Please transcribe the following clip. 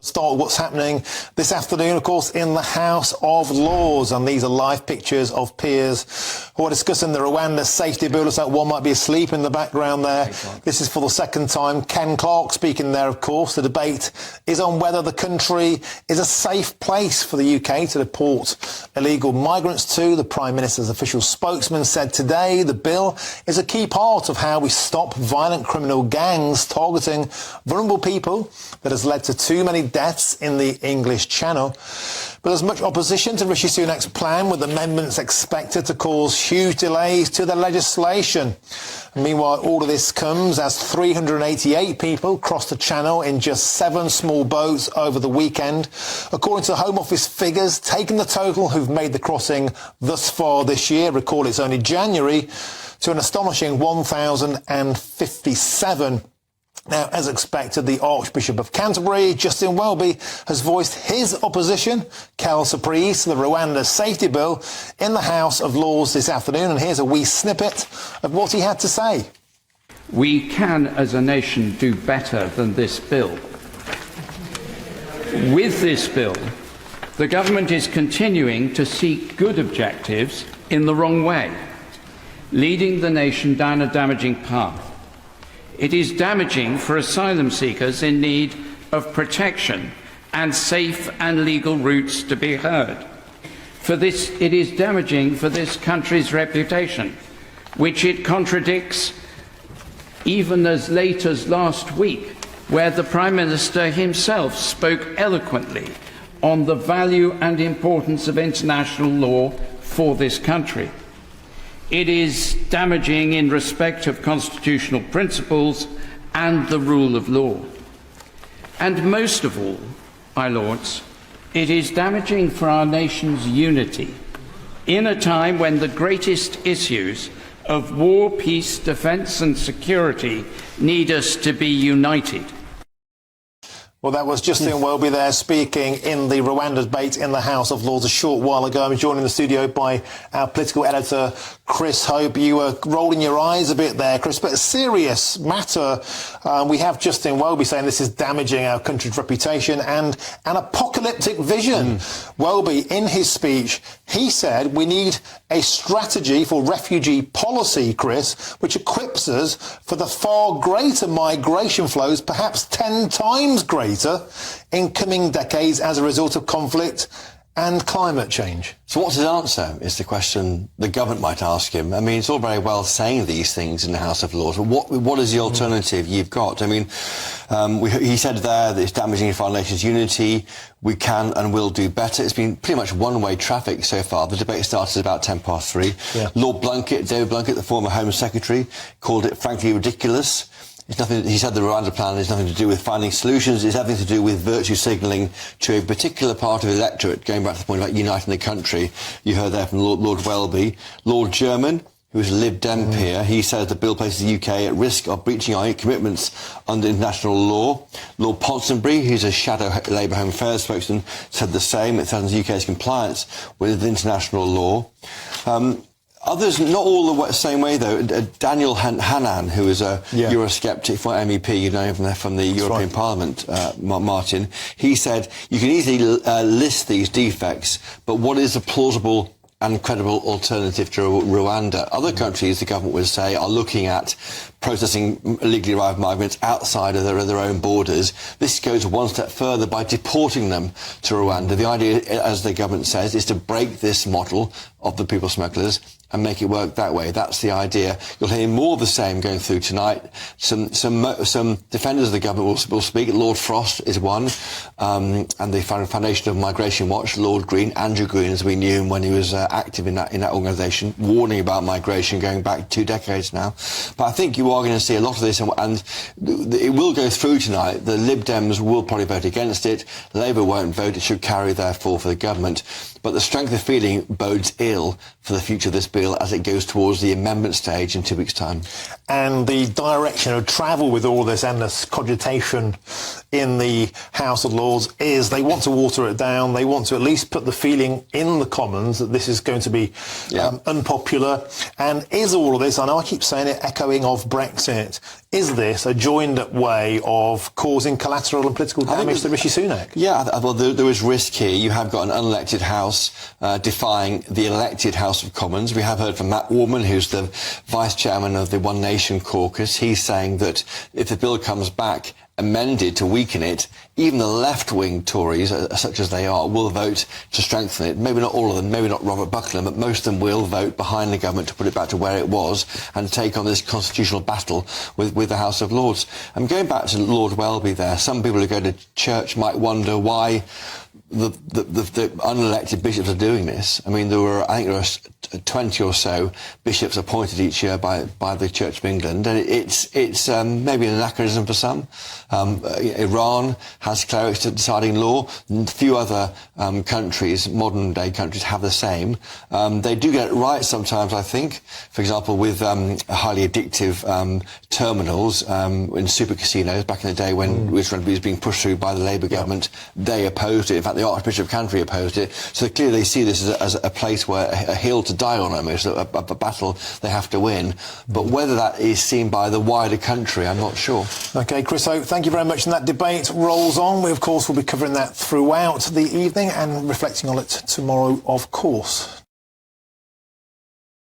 Start what's happening this afternoon, of course, in the House of Lords. And these are live pictures of peers who are discussing the Rwanda safety bill. Looks like one might be asleep in the background there. This is for the second time. Ken Clark speaking there, of course. The debate is on whether the country is a safe place for the UK to deport illegal migrants to. The Prime Minister's official spokesman said today the bill is a key part of how we stop violent criminal gangs targeting vulnerable people that has led to too many deaths in the English Channel. But there's much opposition to Rishi Sunak's plan, with amendments expected to cause huge delays to the legislation. And meanwhile, all of this comes as 388 people crossed the Channel in just 7 small boats over the weekend. According to Home Office figures, taking the total who've made the crossing thus far this year, recall it's only January, to an astonishing 1,057. Now, as expected, the Archbishop of Canterbury, Justin Welby, has voiced his opposition, quelle surprise, to the Rwanda safety bill in the House of Lords this afternoon. And here's a wee snippet of what he had to say. We can, as a nation, do better than this bill. With this bill, the government is continuing to seek good objectives in the wrong way, leading the nation down a damaging path. It is damaging for asylum seekers in need of protection and safe and legal routes to be heard. It is damaging for this country's reputation, which it contradicts even as late as last week, where the Prime Minister himself spoke eloquently on the value and importance of international law for this country. It is damaging in respect of constitutional principles and the rule of law. And most of all, my lords, it is damaging for our nation's unity in a time when the greatest issues of war, peace, defence and security need us to be united. Well, that was Justin Welby there speaking in the Rwanda debate in the House of Lords a short while ago. I'm joined in the studio by our political editor, Chris Hope. You were rolling your eyes a bit there, Chris, but a serious matter. We have Justin Welby saying this is damaging our country's reputation and an apocalyptic vision. Welby, in his speech, he said we need a strategy for refugee policy, Chris, which equips us for the far greater migration flows, perhaps 10 times greater, in coming decades as a result of conflict and climate change. So what's his answer is the question the government might ask him. I mean, it's all very well saying these things in the House of Lords, but what is the alternative you've got? I mean, he said there that it's damaging for our nation's unity. We can and will do better. It's been pretty much one-way traffic so far. The debate started at about 3:10. Yeah. Lord David Blunkett, the former Home Secretary, called it frankly ridiculous. It's nothing, he said the Rwanda plan has nothing to do with finding solutions. It's everything to do with virtue signalling to a particular part of the electorate, going back to the point about uniting the country. You heard there from Lord Welby. Lord German, who is a Lib Dem peer, he says the bill places the UK at risk of breaching our commitments under international law. Lord Ponsonbury, who's a shadow Labour Home Affairs spokesman, said the same. It threatens the UK's compliance with international law. Others, not all the same way, though. Daniel Hannan, who is a Eurosceptic for MEP, you know him from the European Parliament, Martin, he said, you can easily list these defects, but what is a plausible and credible alternative to Rwanda? Other countries, the government would say, are looking at processing illegally arrived migrants outside of their own borders. This goes one step further by deporting them to Rwanda. The idea, as the government says, is to break this model of the people smugglers and make it work that way. That's the idea. You'll hear more of the same going through tonight. Some defenders of the government will speak. Lord Frost is one, and the Foundation of Migration Watch, Lord Green, Andrew Green, as we knew him when he was active in that organisation, warning about migration going back 2 decades now. But I think you are going to see a lot of this, and it will go through tonight. The Lib Dems will probably vote against it. Labour won't vote. It should carry, therefore, for the government. But the strength of feeling bodes ill for the future of this bill as it goes towards the amendment stage in 2 weeks' time. And the direction of travel with all this endless cogitation in the House of Lords is they want to water it down. They want to at least put the feeling in the Commons that this is going to be unpopular. And is all of this, I know I keep saying it, echoing of Brexit. Is this a joined-up way of causing collateral and political damage to Rishi Sunak? Yeah, well, there is risk here. You have got an unelected House defying the elected House of Commons. We have heard from Matt Warman, who's the Vice Chairman of the One Nation caucus. He's saying that if the bill comes back amended to weaken it, even the left-wing Tories, such as they are, will vote to strengthen it. Maybe not all of them, maybe not Robert Buckland, but most of them will vote behind the government to put it back to where it was and take on this constitutional battle with the House of Lords. I'm going back to Lord Welby there. Some people who go to church might wonder why the unelected bishops are doing this. I mean, I think there are 20 or so bishops appointed each year by the Church of England, and it's maybe an anachronism for some. Iran has clerics deciding law. A few other countries, modern-day countries, have the same. They do get it right sometimes, I think. For example, with highly addictive terminals in super casinos back in the day when Rwanda Bill was being pushed through by the Labour government, they opposed it. In fact, the Archbishop of Canterbury opposed it. So clearly they see this as a place where a hill to die on, almost, a battle they have to win. But whether that is seen by the wider country, I'm not sure. OK, Chris Oak, thank you very much. And that debate rolls on. We, of course, will be covering that throughout the evening and reflecting on it tomorrow, of course.